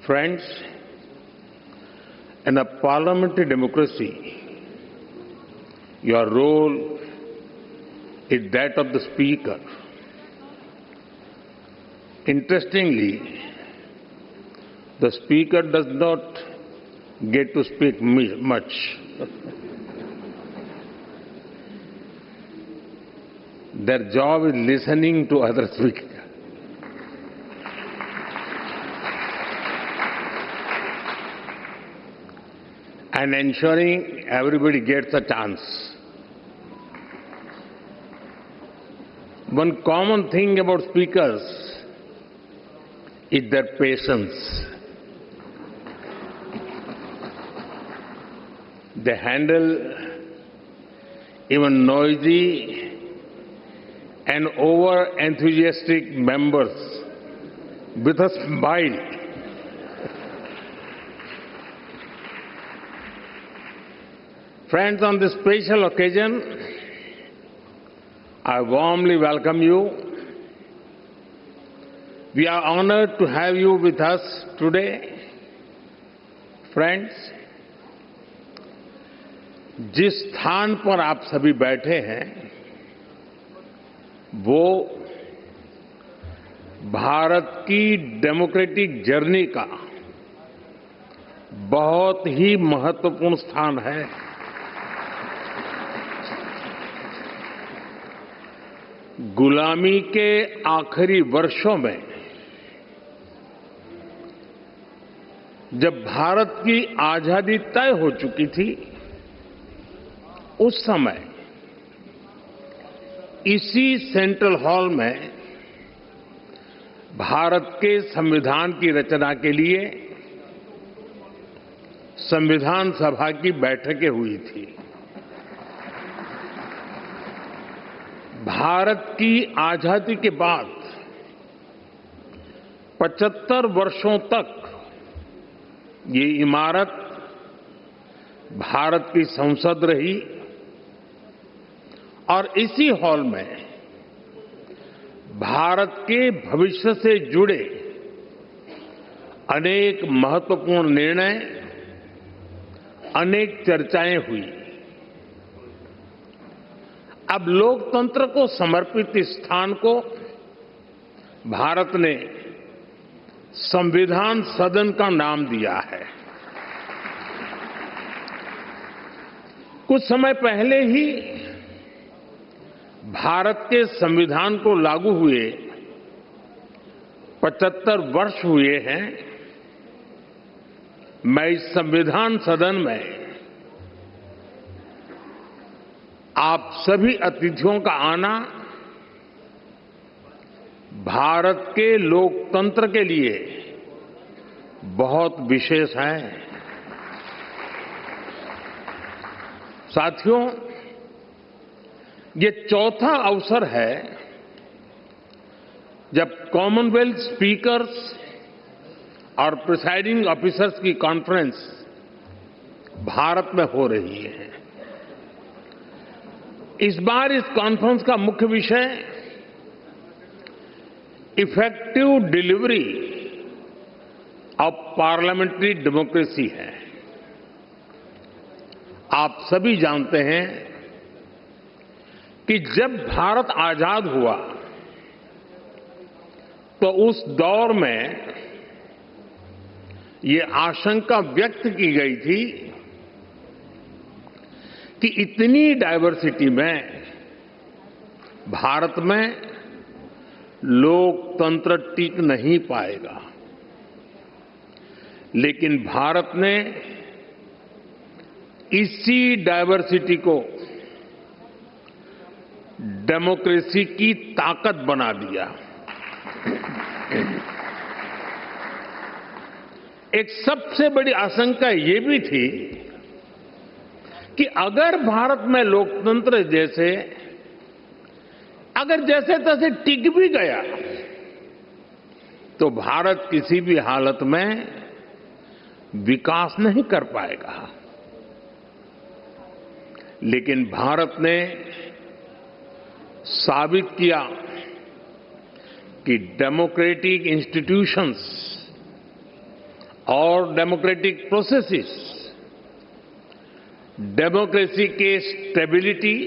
Friends, in a parliamentary democracy, your role is that of the Speaker. Interestingly, the Speaker does not get to speak much. Their job is listening to other speakers. And ensuring everybody gets a chance. One common thing about speakers is their patience. They handle even noisy and over-enthusiastic members with a smile. Friends, on this special occasion, I warmly welcome you. We are honored to have you with us today. Friends, जिस स्थान पर आप सभी बैठे हैं, वो भारत की democratic journey का बहुत ही महत्वपूर्ण स्थान है। गुलामी के आखिरी वर्षों में जब भारत की आजादी तय हो चुकी थी, उस समय इसी सेंट्रल हॉल में भारत के संविधान की रचना के लिए संविधान सभा की बैठकें हुई थी। भारत की आजादी के बाद 75 वर्षों तक ये इमारत भारत की संसद रही और इसी हॉल में भारत के भविष्य से जुड़े अनेक महत्वपूर्ण निर्णय, अनेक चर्चाएं हुई। अब लोकतंत्र को समर्पित इस स्थान को भारत ने संविधान सदन का नाम दिया है। कुछ समय पहले ही भारत के संविधान को लागू हुए 75 वर्ष हुए हैं। मैं इस संविधान सदन में आप सभी अतिथियों का आना भारत के लोकतंत्र के लिए बहुत विशेष है। साथियों, ये चौथा अवसर है जब कॉमनवेल्थ स्पीकर्स और प्रिसाइडिंग ऑफिसर्स की कॉन्फ्रेंस भारत में हो रही है। इस बार इस कॉन्फ्रेंस का मुख्य विषय effective delivery of parliamentary democracy है। आप सभी जानते हैं कि जब भारत आजाद हुआ तो उस दौर में ये आशंका व्यक्त की गई थी कि इतनी डाइवर्सिटी में भारत में लोकतंत्र टिक नहीं पाएगा। लेकिन भारत ने इसी डाइवर्सिटी को डेमोक्रेसी की ताकत बना दिया। एक सबसे बड़ी आशंका ये भी थी कि अगर भारत में लोकतंत्र अगर जैसे तैसे टिक भी गया तो भारत किसी भी हालत में विकास नहीं कर पाएगा। लेकिन भारत ने साबित किया कि डेमोक्रेटिक इंस्टीट्यूशंस और डेमोक्रेटिक प्रोसेसेस डेमोक्रेसी के स्टेबिलिटी,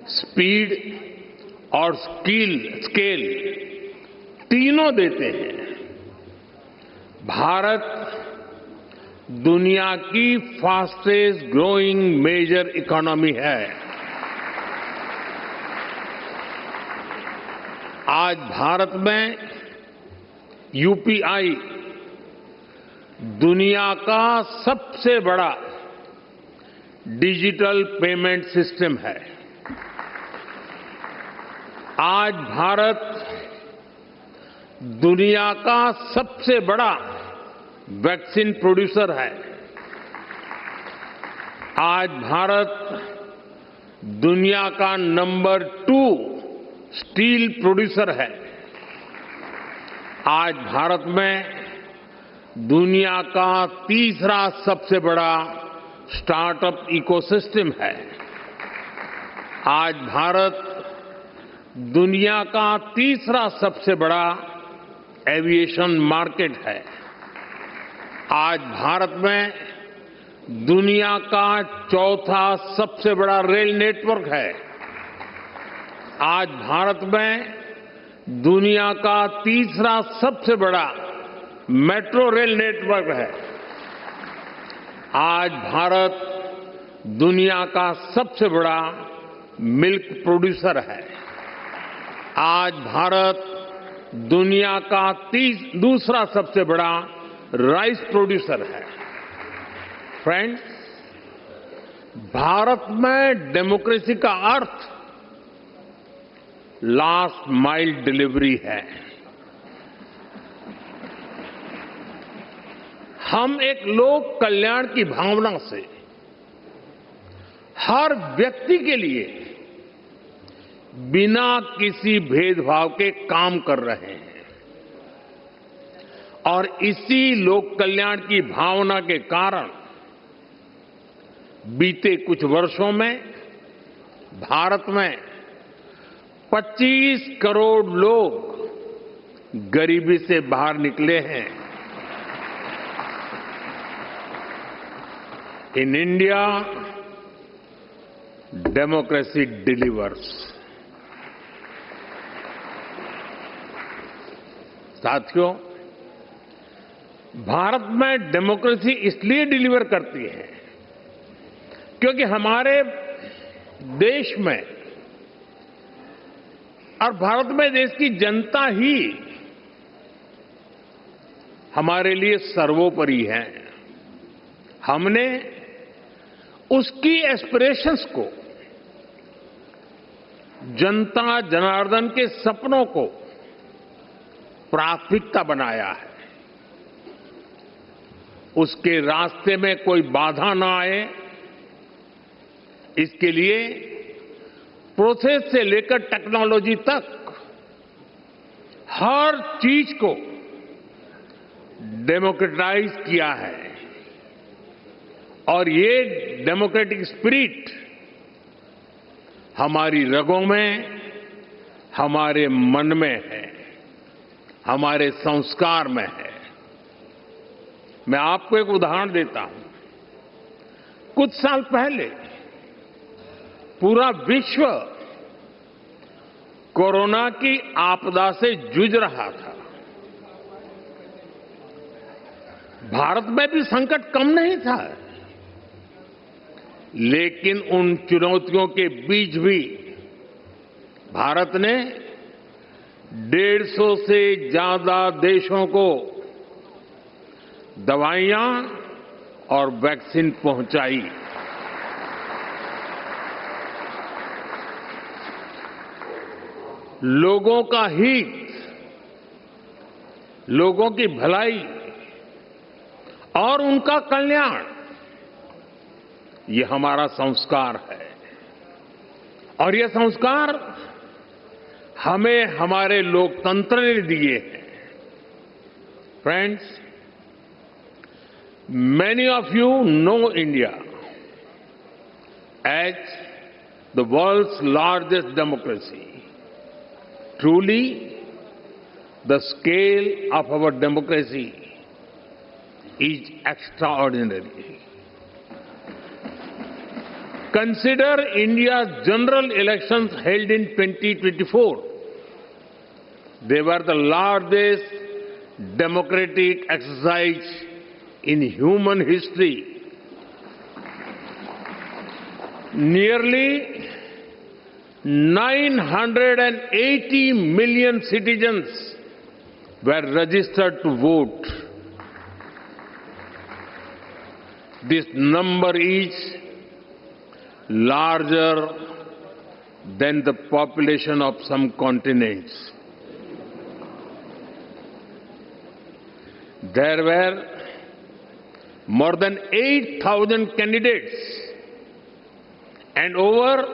स्पीड और स्केल तीनों देते हैं। भारत दुनिया की फास्टेस्ट ग्रोइंग मेजर इकोनॉमी है। आज भारत में यूपीआई दुनिया का सबसे बड़ा डिजिटल पेमेंट सिस्टम है। आज भारत दुनिया का सबसे बड़ा वैक्सीन प्रोड्यूसर है। आज भारत दुनिया का नंबर 2 स्टील प्रोड्यूसर है। आज भारत में दुनिया का तीसरा सबसे बड़ा स्टार्टअप इकोसिस्टम है। आज भारत दुनिया का तीसरा सबसे बड़ा एविएशन मार्केट है। आज भारत में दुनिया का चौथा सबसे बड़ा रेल नेटवर्क है। आज भारत में दुनिया का तीसरा सबसे बड़ा मेट्रो रेल नेटवर्क है। आज भारत दुनिया का सबसे बड़ा मिल्क प्रोड्यूसर है। आज भारत दुनिया का दूसरा सबसे बड़ा राइस प्रोड्यूसर है। फ्रेंड्स, भारत में डेमोक्रेसी का अर्थ लास्ट माइल डिलीवरी है। हम एक लोक कल्याण की भावना से हर व्यक्ति के लिए बिना किसी भेदभाव के काम कर रहे हैं और इसी लोक कल्याण की भावना के कारण बीते कुछ वर्षों में भारत में 25 करोड़ लोग गरीबी से बाहर निकले हैं। In India, democracy delivers. साथियों, भारत में डेमोक्रेसी इसलिए डिलीवर करती है क्योंकि हमारे देश में और भारत में देश की जनता ही हमारे लिए सर्वोपरि है। हमने उसकी एस्पिरेशंस को, जनता जनार्दन के सपनों को प्राथमिकता बनाया है। उसके रास्ते में कोई बाधा ना आए, इसके लिए प्रोसेस से लेकर टेक्नोलॉजी तक हर चीज को डेमोक्रेटाइज किया है और ये डेमोक्रेटिक स्पिरिट हमारी रगों में, हमारे मन में है, हमारे संस्कार में है। मैं आपको एक उदाहरण देता हूं। कुछ साल पहले पूरा विश्व कोरोना की आपदा से जूझ रहा था। भारत में भी संकट कम नहीं था, लेकिन उन चुनौतियों के बीच भी भारत ने 150 से ज्यादा देशों को दवाइयां और वैक्सीन पहुंचाई। लोगों का हित, लोगों की भलाई और उनका कल्याण, ये हमारा संस्कार है और ये संस्कार हमें हमारे लोकतंत्र ने दिए हैं। Friends, many of you know India as the world's largest democracy. Truly, the scale of our democracy is extraordinary. Consider India's general elections held in 2024. They were the largest democratic exercise in human history. Nearly 980 million citizens were registered to vote. This number is larger than the population of some continents. There were more than 8,000 candidates and over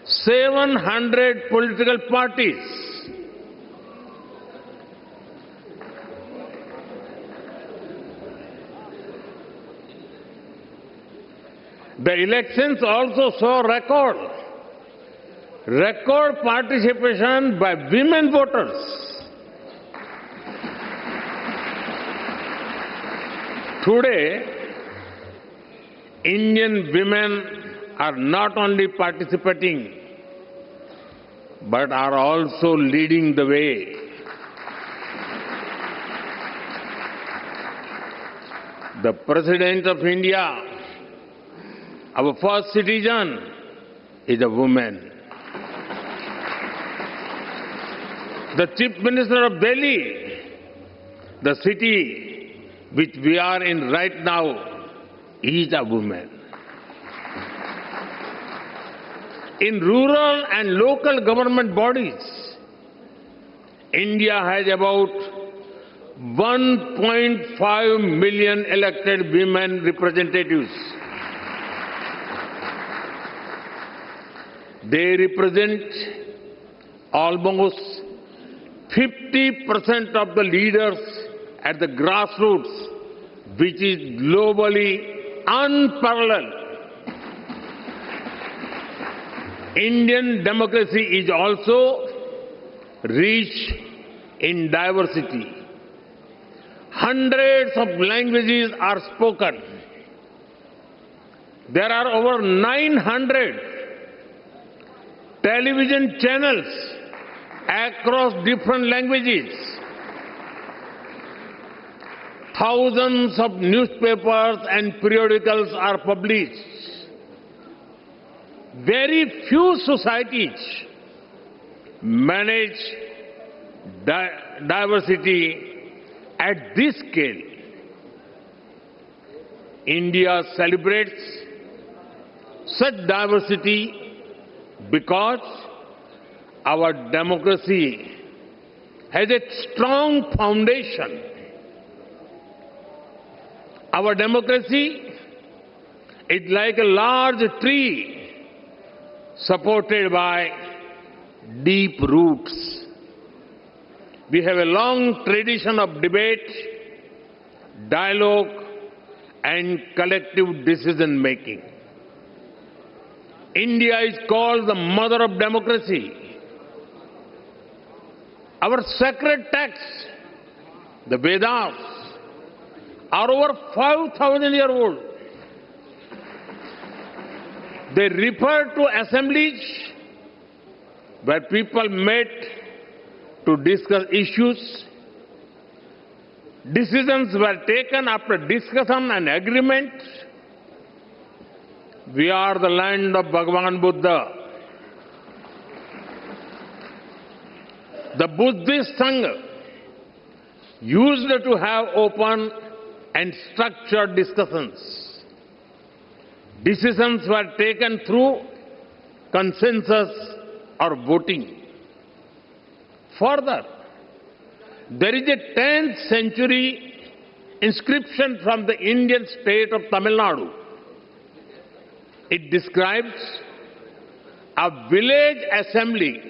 700 political parties. The elections also saw record participation by women voters. Today, Indian women are not only participating, but are also leading the way. The President of India, our first citizen, is a woman. The Chief Minister of Delhi, the city which we are in right now, is a woman. In rural and local government bodies, India has about 1.5 million elected women representatives. They represent almost 50% of the leaders at the grassroots, which is globally unparalleled. Indian democracy is also rich in diversity. Hundreds of languages are spoken. There are over 900 television channels across different languages. Thousands of newspapers and periodicals are published. Very few societies manage diversity at this scale. India celebrates such diversity because our democracy has a strong foundation. Our democracy is like a large tree supported by deep roots. We have a long tradition of debate, dialogue, and collective decision-making. India is called the mother of democracy. Our sacred texts, the Vedas, are over 5,000 years old. They refer to assemblies where people met to discuss issues. Decisions were taken after discussion and agreement. We are the land of Bhagavan Buddha. The Buddhist Sangha used to have open and structured discussions. Decisions were taken through consensus or voting. Further, there is a 10th century inscription from the Indian state of Tamil Nadu. It describes a village assembly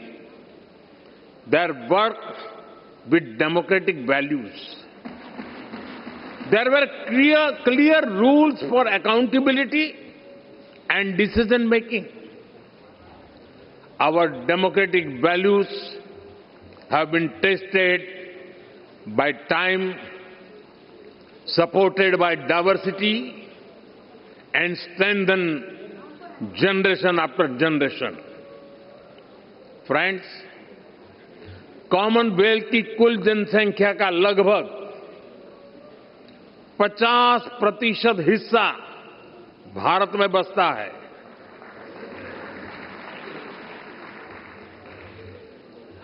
that worked with democratic values. There were clear rules for accountability and decision-making. Our democratic values have been tested by time. supported by diversity and strengthen generation after generation. Friends, Commonwealth की कुल जनसंख्या का लगभग 50% हिस्सा भारत में बसता है।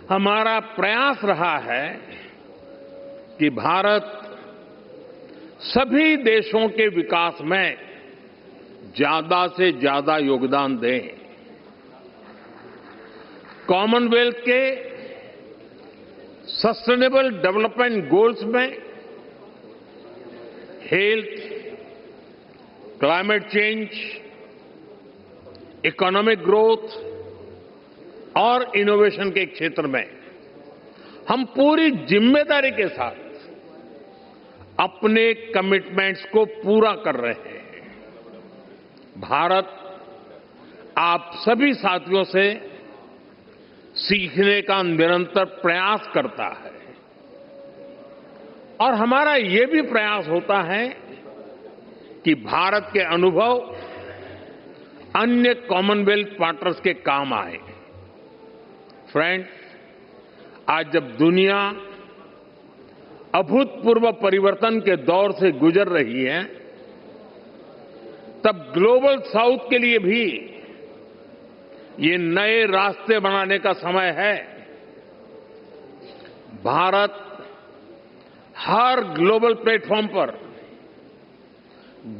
हमारा प्रयास रहा है कि भारत सभी देशों के विकास में ज्यादा से ज्यादा योगदान दे। कॉमनवेल्थ के सस्टेनेबल डेवलपमेंट गोल्स में health, climate change, economic growth और इनोवेशन के क्षेत्र में हम पूरी जिम्मेदारी के साथ अपने कमिटमेंट्स को पूरा कर रहे हैं। भारत आप सभी साथियों से सीखने का निरंतर प्रयास करता है और हमारा ये भी प्रयास होता है कि भारत के अनुभव अन्य कॉमनवेल्थ पार्टनर्स के काम आए। फ्रेंड्स, आज जब दुनिया अभूतपूर्व परिवर्तन के दौर से गुजर रही है, तब ग्लोबल साउथ के लिए भी ये नए रास्ते बनाने का समय है। भारत हर ग्लोबल प्लेटफॉर्म पर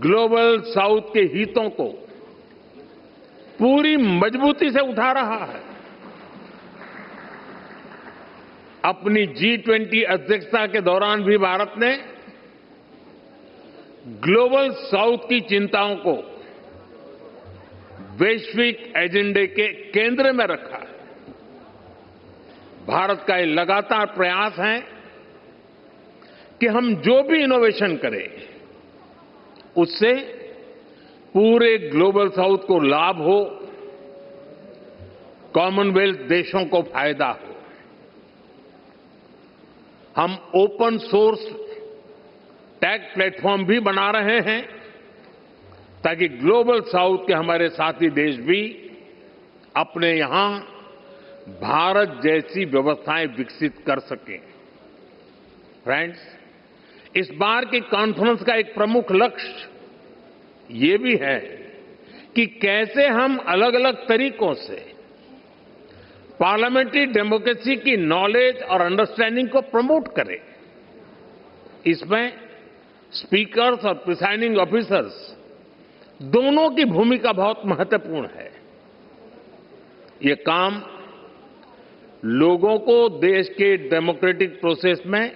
ग्लोबल साउथ के हितों को पूरी मजबूती से उठा रहा है। अपनी G20 अध्यक्षता के दौरान भी भारत ने ग्लोबल साउथ की चिंताओं को वैश्विक एजेंडे के केंद्र में रखा है। भारत का ये लगातार प्रयास है कि हम जो भी इनोवेशन करें उससे पूरे ग्लोबल साउथ को लाभ हो, कॉमनवेल्थ देशों को फायदा हो। हम ओपन सोर्स टेक प्लेटफॉर्म भी बना रहे हैं ताकि ग्लोबल साउथ के हमारे साथी देश भी अपने यहां भारत जैसी व्यवस्थाएं विकसित कर सकें। फ्रेंड्स, इस बार की कॉन्फ्रेंस का एक प्रमुख लक्ष्य ये भी है कि कैसे हम अलग अलग तरीकों से पार्लियामेंट्री डेमोक्रेसी की नॉलेज और अंडरस्टैंडिंग को प्रमोट करें। इसमें स्पीकर्स और प्रिसाइडिंग ऑफिसर्स दोनों की भूमिका बहुत महत्वपूर्ण है। ये काम लोगों को देश के डेमोक्रेटिक प्रोसेस में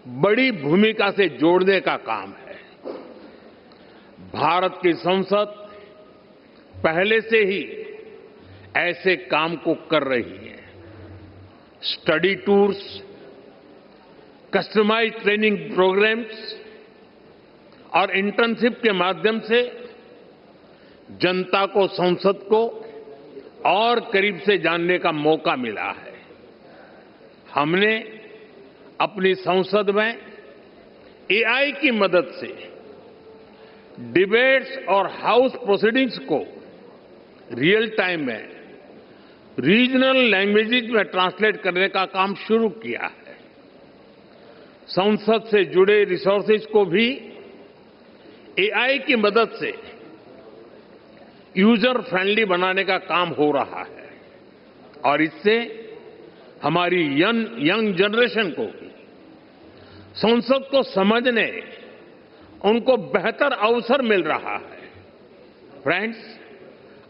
बड़ी भूमिका से जोड़ने का काम है। भारत की संसद पहले से ही ऐसे काम को कर रही है। Study tours, customised training programmes और इंटर्नशिप के माध्यम से जनता को संसद को और करीब से जानने का मौका मिला है। हमने अपनी संसद में AI की मदद से डिबेट्स और हाउस प्रोसीडिंग्स को रियल टाइम में रीजनल लैंग्वेजेज में ट्रांसलेट करने का काम शुरू किया है। संसद से जुड़े रिसोर्सेज को भी AI की मदद से यूजर फ्रेंडली बनाने का काम हो रहा है और इससे हमारी यंग जनरेशन को भी संसद को समझने, उनको बेहतर अवसर मिल रहा है। फ्रेंड्स,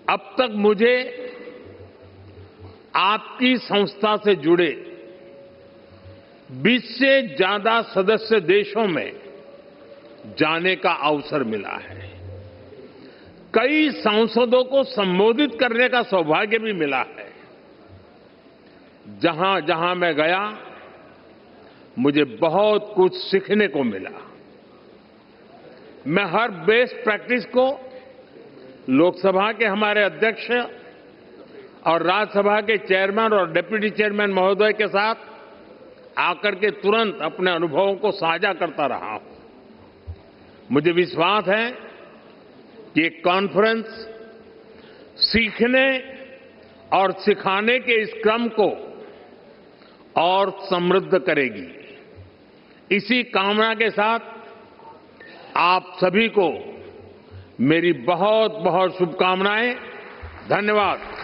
अब तक मुझे आपकी संस्था से जुड़े 20 से ज्यादा सदस्य देशों में जाने का अवसर मिला है। कई सांसदों को संबोधित करने का सौभाग्य भी मिला है। जहां जहां मैं गया, मुझे बहुत कुछ सीखने को मिला। मैं हर बेस्ट प्रैक्टिस को लोकसभा के हमारे अध्यक्ष और राज्यसभा के चेयरमैन और डिप्टी चेयरमैन महोदय के साथ आकर के तुरंत अपने अनुभवों को साझा करता रहा हूं। मुझे विश्वास है कि ये कॉन्फ्रेंस सीखने और सिखाने के इस क्रम को और समृद्ध करेगी। इसी कामना के साथ आप सभी को मेरी बहुत बहुत शुभकामनाएं। धन्यवाद।